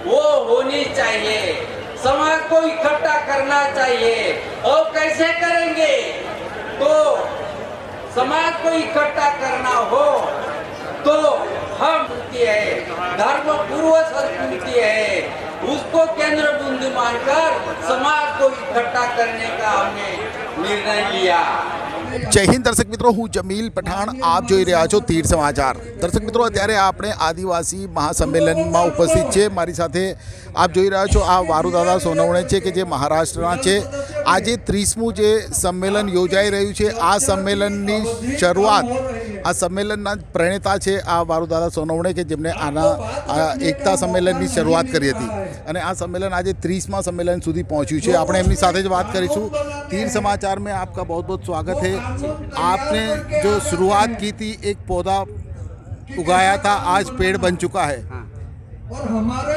वो होनी चाहिए। समाज को इकट्ठा करना चाहिए। और कैसे करेंगे? तो समाज को इकट्ठा करना हो तो हम है धर्म पूर्व संस्कृति है, उसको केंद्र बिंदु मानकर समाज को इकट्ठा करने का हमने निर्णय लिया। जय हिंद दर्शक मित्रों, હું જમીલ પઠાણ, આપ જોઈ રહ્યા છો તીર સમાચાર। દર્શક મિત્રો, અત્યારે આપણે આદિવાસી મહાસંમેલનમાં ઉપસ્થિત છે। મારી સાથે આપ જોઈ રહ્યા છો આ વારુદાદા સોનવણે છે કે જે મહારાષ્ટ્રના છે। આજે 30મું જે સંમેલન યોજાઈ રહ્યું છે, આ સંમેલનની શરૂઆત, આ સંમેલનના પ્રણેતા છે આ વારુદાદા સોનવણે કે જેમણે આના એકતા સંમેલનની શરૂઆત કરી હતી અને આ સંમેલન આજે 30મા સંમેલન સુધી પહોંચ્યું છે। આપણે એમની સાથે જ વાત કરીશું। तीर समाचार में आपका बहुत बहुत स्वागत है। आपने जो शुरुआत की थी, एक पौधा उगाया था, आज पेड़ बन चुका है।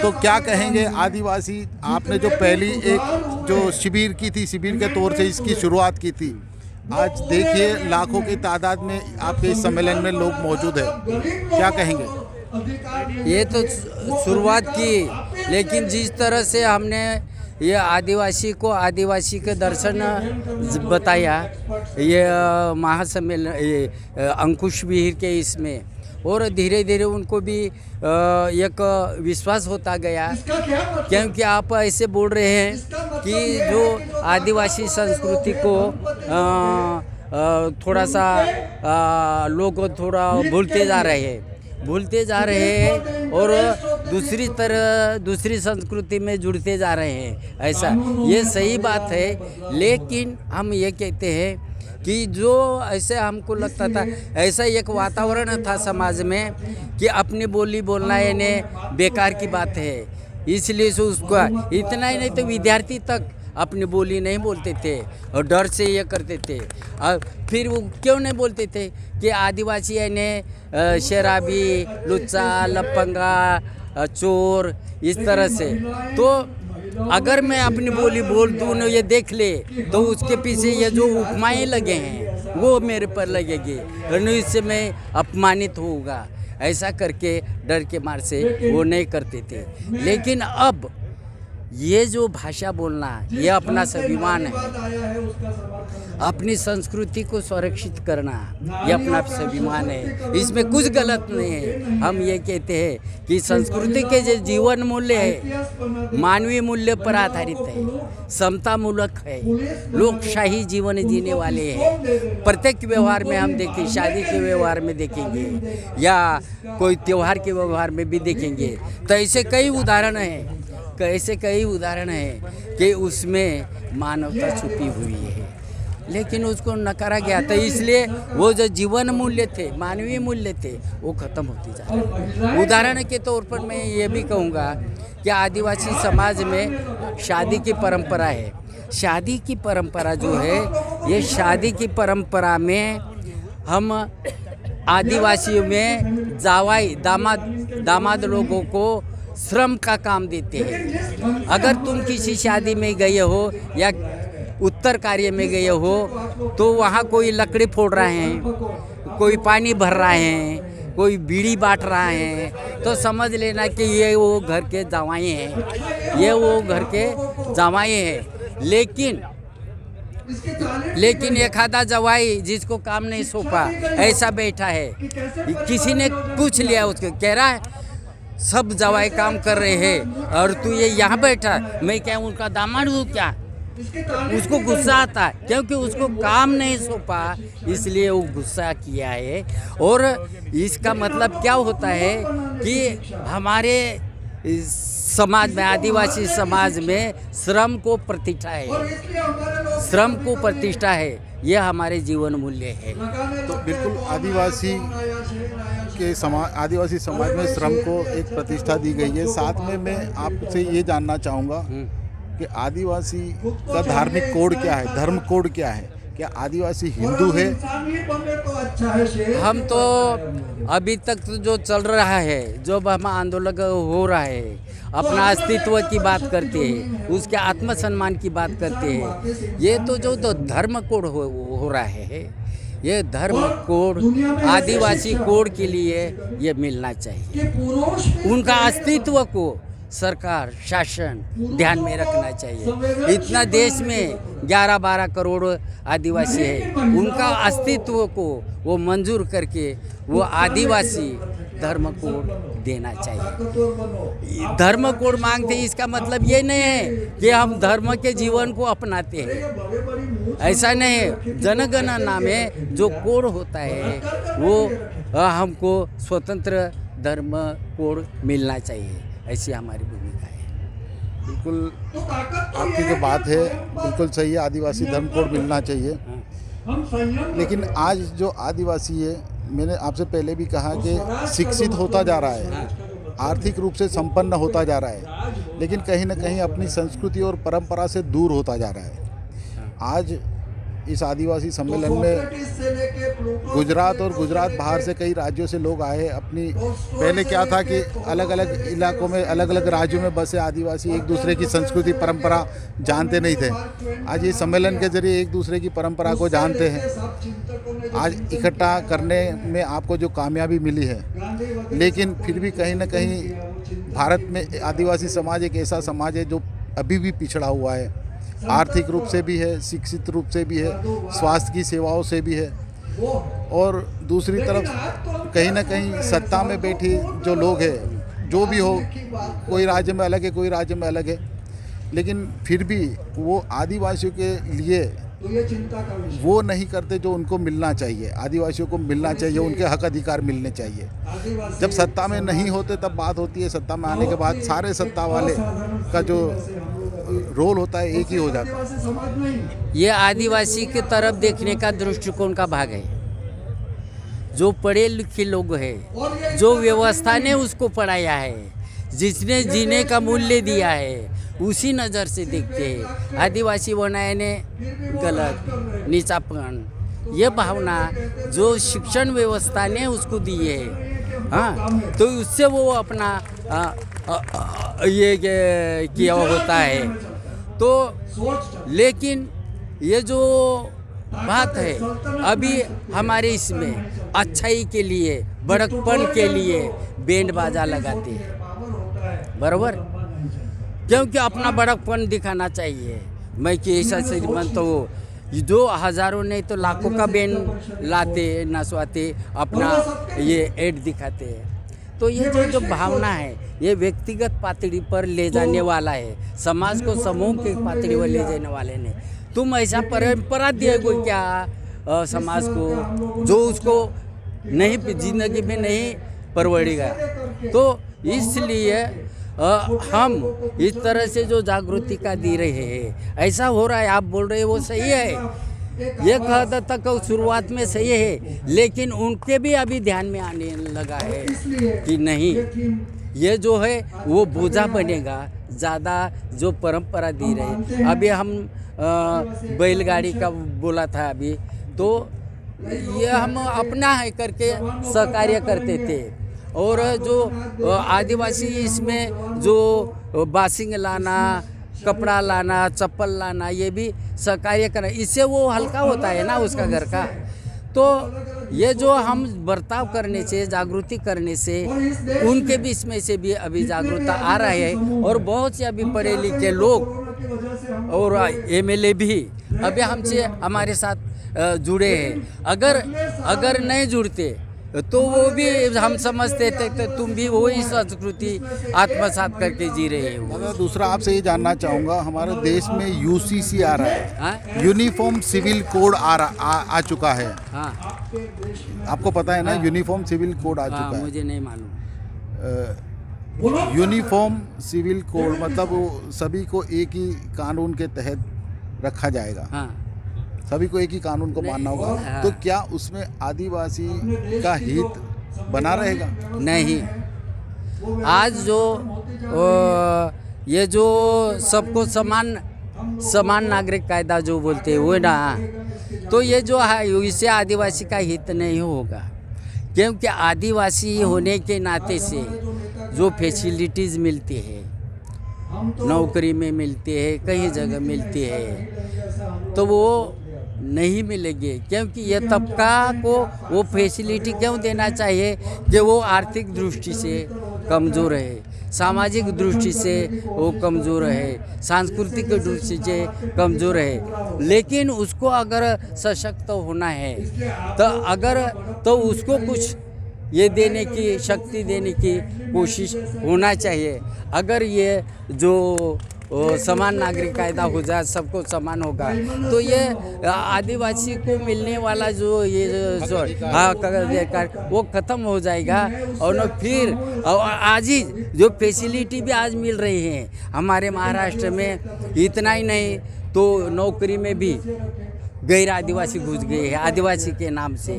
तो क्या कहेंगे आदिवासी, आपने जो पहली एक जो शिविर की थी, शिविर के तौर से इसकी शुरुआत की थी, आज देखिए लाखों की तादाद में आपके इस सम्मेलन में लोग मौजूद हैं, क्या कहेंगे? ये तो शुरुआत की, लेकिन जिस तरह से हमने ये आदिवासी को आदिवासी के दर्शन बताया, ये महासम्मेलन, ये अंकुश विहीर के इसमें, और धीरे धीरे उनको भी एक विश्वास होता गया, क्योंकि आप ऐसे बोल रहे हैं कि जो आदिवासी संस्कृति को थोड़ा सा लोग थोड़ा भूलते जा रहे हैं और दूसरी संस्कृति में जुड़ते जा रहे हैं। ऐसा ये सही बात है, लेकिन हम ये कहते हैं कि जो ऐसे हमको लगता था, ऐसा एक वातावरण था समाज में कि अपनी बोली बोलना यानी बेकार की बात है, इसलिए से उसको इतना ही नहीं तो विद्यार्थी तक अपनी बोली नहीं बोलते थे और डर से ये करते थे। और फिर वो क्यों नहीं बोलते थे कि आदिवासी यानी शराबी, लुच्चा, लपंगा, चोर, इस तरह से। तो अगर मैं अपनी बोली बोल दूँ न, ये देख ले, तो उसके पीछे ये जो उपमाएँ लगे हैं वो मेरे पर लगेगी और इससे मैं अपमानित होऊंगा। ऐसा करके डर के मार से वो नहीं करते थे। लेकिन अब ये जो भाषा बोलना, ये अपना स्वाभिमान है, अपनी संस्कृति को संरक्षित करना, ये अपना स्वाभिमान है, इसमें कुछ गलत नहीं है। हम ये कहते हैं कि संस्कृति के जो जीवन मूल्य है मानवीय मूल्य पर आधारित है, समता मूलक है, लोकशाही जीवन जीने वाले हैं। प्रत्येक व्यवहार में हम देखें, शादी के व्यवहार में देखेंगे या कोई त्यौहार के व्यवहार में भी देखेंगे, तो ऐसे कई उदाहरण हैं कि उसमें मानवता छुपी हुई है, लेकिन उसको नकारा गया था। इसलिए वो जो जीवन मूल्य थे, मानवीय मूल्य थे, वो ख़त्म होते जा रहे हैं। उदाहरण के तौर पर मैं ये भी कहूँगा कि आदिवासी समाज में शादी की परंपरा है। शादी की परंपरा जो है, ये शादी की परंपरा में हम आदिवासियों में जावाई दामाद लोगों को श्रम का काम देते हैं। अगर तुम किसी शादी में गए हो या उत्तर कार्य में गए हो, तो वहाँ कोई लकड़ी फोड़ रहे हैं, कोई पानी भर रहे हैं, कोई बीड़ी बांट रहा है, तो समझ लेना कि ये वो घर के जावाई हैं। लेकिन एक आधा जवाई जिसको काम नहीं सौंपा, ऐसा बैठा है, किसी ने पूछ लिया उसको, कह रहा है सब जवाई काम कर रहे हैं और तू ये यहाँ बैठा, मैं क्या उनका दामाद हूँ क्या? उसको गुस्सा आता है, क्योंकि उसको काम नहीं सौंपा, इसलिए वो गुस्सा किया है। और इसका मतलब क्या होता है कि हमारे समाज में, आदिवासी समाज में श्रम को प्रतिष्ठा है, ये हमारे जीवन मूल्य है। तो बिल्कुल आदिवासी समाज में श्रम को एक प्रतिष्ठा दी गई है। साथ में मैं आपसे ये जानना चाहूँगा कि आदिवासी का धार्मिक कोड क्या है, धर्म कोड क्या है? क्या आदिवासी हिंदू है? हम तो अभी तक तो जो चल रहा है, जो हम आंदोलन हो रहा है, अपना अस्तित्व की बात करते हैं, उसके आत्मसम्मान की बात करते हैं। ये तो जो धर्म कोड हो रहा है, ये धर्म कोड आदिवासी कोड के लिए ये मिलना चाहिए। उनका अस्तित्व को सरकार शासन ध्यान में रखना चाहिए। इतना देश में 11-12 करोड़ आदिवासी है, उनका अस्तित्व को वो मंजूर करके वो आदिवासी धर्म कोड देना चाहिए। धर्म कोड मांगते हैं, इसका मतलब ये नहीं है कि हम धर्म के जीवन को अपनाते हैं, ऐसा नहीं है। जनगणना में जो कोड होता है वो हमको स्वतंत्र धर्म कोड मिलना चाहिए, ऐसी हमारी भूमिका है। बिल्कुल आपकी जो बात है बिल्कुल सही है, आदिवासी धर्म कोड मिलना चाहिए। लेकिन आज जो आदिवासी है, मैंने आपसे पहले भी कहा कि शिक्षित होता जा रहा है, आर्थिक रूप से संपन्न होता जा रहा है, लेकिन कहीं ना कहीं अपनी संस्कृति और परंपरा से दूर होता जा रहा है। आज इस आदिवासी सम्मेलन में गुजरात और गुजरात बाहर से कई राज्यों से लोग आए। अपनी पहले क्या था कि अलग अलग इलाकों में, अलग अलग राज्यों में बसे आदिवासी एक दूसरे की संस्कृति परंपरा जानते नहीं थे। आज ये सम्मेलन के जरिए एक दूसरे की परंपरा को जानते हैं। आज इकट्ठा करने में आपको जो कामयाबी मिली है, लेकिन फिर भी कहीं ना कहीं भारत में आदिवासी समाज एक ऐसा समाज है जो अभी भी पिछड़ा हुआ है, आर्थिक रूप से भी है, शिक्षित रूप से भी है, स्वास्थ्य की सेवाओं से भी है। और दूसरी तरफ कहीं ना कहीं सत्ता में बैठी जो लोग हैं, जो भी हो, कोई राज्य में अलग है, कोई राज्य में अलग है, लेकिन फिर भी वो आदिवासियों के लिए वो नहीं करते जो उनको मिलना चाहिए। आदिवासियों को मिलना चाहिए, उनके हक अधिकार मिलने चाहिए। जब सत्ता में नहीं होते तब बात होती है, सत्ता में आने के बाद सारे सत्ता वाले का जो रोल होता है एक ही हो जाता है। ये आदिवासी की तरफ देखने का दृष्टिकोण का भाग है। जो पढ़े लिखे लोग हैं, जो व्यवस्था ने उसको पढ़ाया है, जिसने जीने का मूल्य दिया है, उसी नज़र से देखते हैं। आदिवासी बनाने गलत, नीचापन, ये भावना जो शिक्षण व्यवस्था ने उसको दी है, हाँ, तो उससे वो अपना ये किया होता है। तो लेकिन ये जो बात है अभी हमारे इसमें अच्छाई के लिए, बड़कपन के लिए बैंड बाजा लगाते हैं, बराबर, क्योंकि अपना बड़कपन दिखाना चाहिए। मैं कि ऐसा श्रीमंत हो, जो हज़ारों नहीं तो लाखों का बैंड लाते नचवाते अपना ये ऐड दिखाते हैं। तो ये जो भावना है ये व्यक्तिगत पातड़ी पर ले जाने वाला है, समाज को समूह की पातड़ी पर ले जाने वाले ने। तुम ऐसा परंपरा दिए कोई क्या समाज को जो उसको नहीं जिंदगी में नहीं परवड़ेगा। तो इसलिए हम इस तरह से जो जागृति का दे रहे हैं, ऐसा हो रहा है, आप बोल रहे हैं वो सही है, ये हद तक शुरुआत में सही है, लेकिन उनके भी अभी ध्यान में आने लगा है कि नहीं, ये जो है वो बोझा बनेगा। ज़्यादा जो परंपरा दी रहे, अभी हम बैलगाड़ी का बोला था अभी, तो ये हम अपना है करके सहकार्य करते थे। और जो आदिवासी इसमें जो बासिंग लाना, कपड़ा लाना, चप्पल लाना, ये भी सहकार्य करना, इससे वो हल्का होता है ना उसका घर का। तो ये जो हम बर्ताव करने से, जागृति करने से, उनके बीच में से भी अभी जागरूकता आ रहा है। और बहुत से अभी पढ़े लिखे लोग और एमएलए भी अभी हमसे हमारे साथ जुड़े हैं। अगर नहीं जुड़ते तो वो भी हम समझते थे कि तुम भी वही संस्कृति आत्मसात करके जी रहे हो। दूसरा आपसे ये जानना चाहूँगा, हमारे देश में यूसीसी आ रहा है, यूनिफॉर्म सिविल कोड आ चुका है। हाँ, आपको पता है ना, यूनिफॉर्म सिविल कोड आ चुका है। मुझे नहीं मालूम। यूनिफॉर्म सिविल कोड मतलब वो सभी को एक ही कानून के तहत रखा जाएगा। हाँ, सभी को एक ही कानून को मानना होगा। हाँ। तो क्या उसमें आदिवासी का हित बना रहेगा? नहीं, आज जो ये जो सबको समान नागरिक कायदा जो बोलते हैं वो ना, तो ये जो है इससे आदिवासी का हित नहीं होगा। क्योंकि आदिवासी होने के नाते से जो फैसिलिटीज़ मिलती है, नौकरी में मिलती है, कई जगह मिलती है, तो वो नहीं मिलेंगे। क्योंकि ये तबका को वो फैसिलिटी क्यों देना चाहिए कि वो आर्थिक दृष्टि से कमज़ोर है। सामाजिक दृष्टि से वो कमज़ोर है, सांस्कृतिक दृष्टि से कमज़ोर है, लेकिन उसको अगर सशक्त होना है तो उसको कुछ ये देने की शक्ति देने की कोशिश होना चाहिए। अगर ये जो समान नागरिक कायदा हो जाए, सबको समान होगा, तो ये आदिवासी को मिलने वाला जो ये जो अधिकार वो ख़त्म हो जाएगा। और न फिर आज ही जो फैसिलिटी भी आज मिल रही है हमारे महाराष्ट्र में, इतना ही नहीं तो नौकरी में भी गैर आदिवासी घुस गए हैं आदिवासी के नाम से।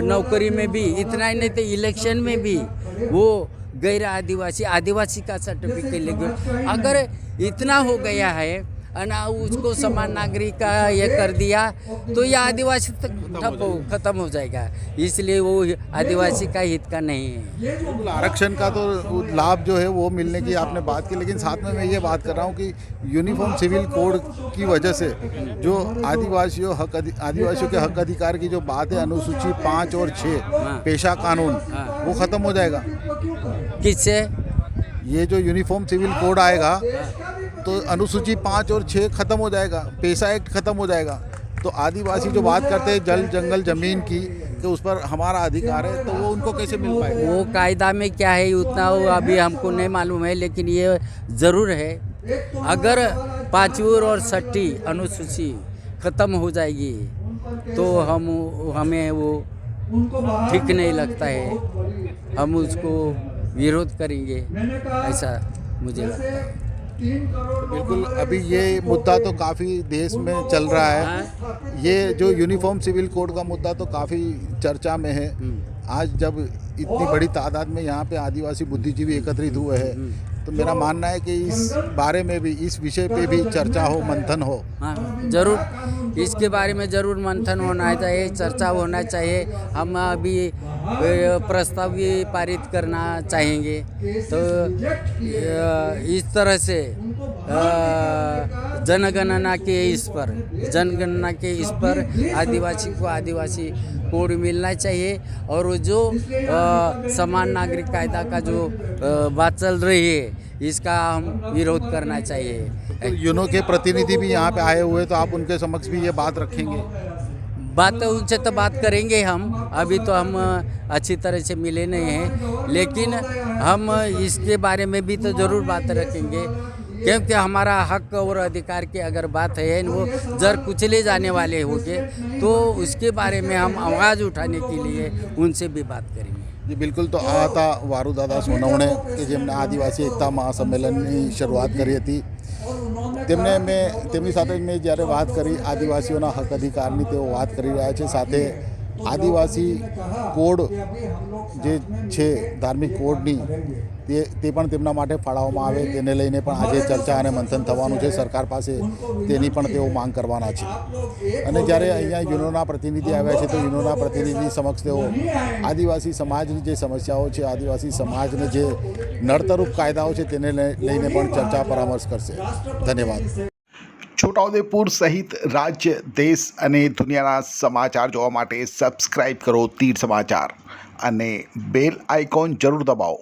नौकरी में भी इतना ही नहीं तो इलेक्शन में भी वो गैर आदिवासी का सर्टिफिकेट लेके, अगर इतना हो गया है ना उसको समान नागरिक का ये कर दिया तो ये आदिवासी तक खत्म हो जाएगा। इसलिए वो आदिवासी का हित का नहीं है। बिल्कुल, आरक्षण का तो लाभ जो है वो मिलने की आपने बात की, लेकिन साथ में मैं ये बात कर रहा हूँ कि यूनिफॉर्म सिविल कोड की वजह से जो आदिवासियों के हक अधिकार की जो बात है, अनुसूची 5 और 6 पेशा कानून, वो ख़त्म हो जाएगा। किससे? ये जो यूनिफॉर्म सिविल कोड आएगा तो अनुसूची 5 और 6 खत्म हो जाएगा, पेशा एक्ट खत्म हो जाएगा। तो आदिवासी जो बात करते हैं जल जंगल जमीन की कि उस पर हमारा अधिकार है, तो वो उनको कैसे मिल पाएगा? वो कायदा में क्या है उतना वो अभी हमको नहीं मालूम है, लेकिन ये ज़रूर है अगर 5वीं और 6ठी अनुसूची ख़त्म हो जाएगी तो हमें वो ठीक नहीं लगता है, हम उसको विरोध करेंगे, ऐसा मुझे लगता है। बिल्कुल, अभी ये मुद्दा तो काफ़ी देश में चल रहा है। ये जो यूनिफॉर्म सिविल कोड का मुद्दा तो काफ़ी चर्चा में है। आज जब इतनी बड़ी तादाद में यहाँ पे आदिवासी बुद्धिजीवी एकत्रित हुए हैं, तो मेरा मानना है कि इस बारे में भी, इस विषय पे भी चर्चा हो, मंथन हो। हाँ, ज़रूर इसके बारे में ज़रूर मंथन होना चाहिए, चर्चा होना चाहिए। हम अभी प्रस्ताव भी पारित करना चाहेंगे। तो इस तरह से जनगणना के इस पर आदिवासी को आदिवासी कोड मिलना चाहिए। और जो समान नागरिक कायदा का जो बात चल रही है इसका हम विरोध करना चाहिए। तो यूनो के प्रतिनिधि भी यहाँ पे आए हुए, तो आप उनके समक्ष भी ये बात रखेंगे? उनसे तो बात करेंगे हम, अभी तो हम अच्छी तरह से मिले नहीं हैं, लेकिन हम इसके बारे में भी तो ज़रूर बात रखेंगे, क्योंकि हमारा हक और अधिकार की अगर बात है वो जर कुचले जाने वाले होंगे तो उसके बारे में हम आवाज़ उठाने के लिए उनसे भी बात करेंगे। जी बिल्कुल, तो આ હતા વારુદાદા સોનવણે કે જેમણે આદિવાસી એકતા મહાસંમેલનની શરૂઆત કરી હતી। તેમની સાથે મેં જ્યારે વાત કરી આદિવાસીઓના હક અધિકારની, તેઓ વાત કરી રહ્યા છે। સાથે આદિવાસી કોડ જે છે ધાર્મિક કોડની તે પણ તેમના માટે ફાળવવામાં આવે તેને લઈને પણ આજે ચર્ચા અને મંથન થવાનું છે। સરકાર પાસે તેની પણ તેઓ માંગ કરવાના છે। અને જ્યારે અહીંયા યુનોના પ્રતિનિધિ આવ્યા છે તો યુનોના પ્રતિનિધિ સમક્ષ તેઓ આદિવાસી સમાજની જે સમસ્યાઓ છે, આદિવાસી સમાજને જે નડતરૂપ કાયદાઓ છે તેને લઈને પણ ચર્ચા પરામર્શ કરશે। ધન્યવાદ। છોટાઉદેપુર સહિત રાજ્ય, દેશ અને દુનિયાના સમાચાર જોવા માટે સબસ્ક્રાઈબ કરો તીર સમાચાર અને બેલ આઇકોન જરૂર દબાવો।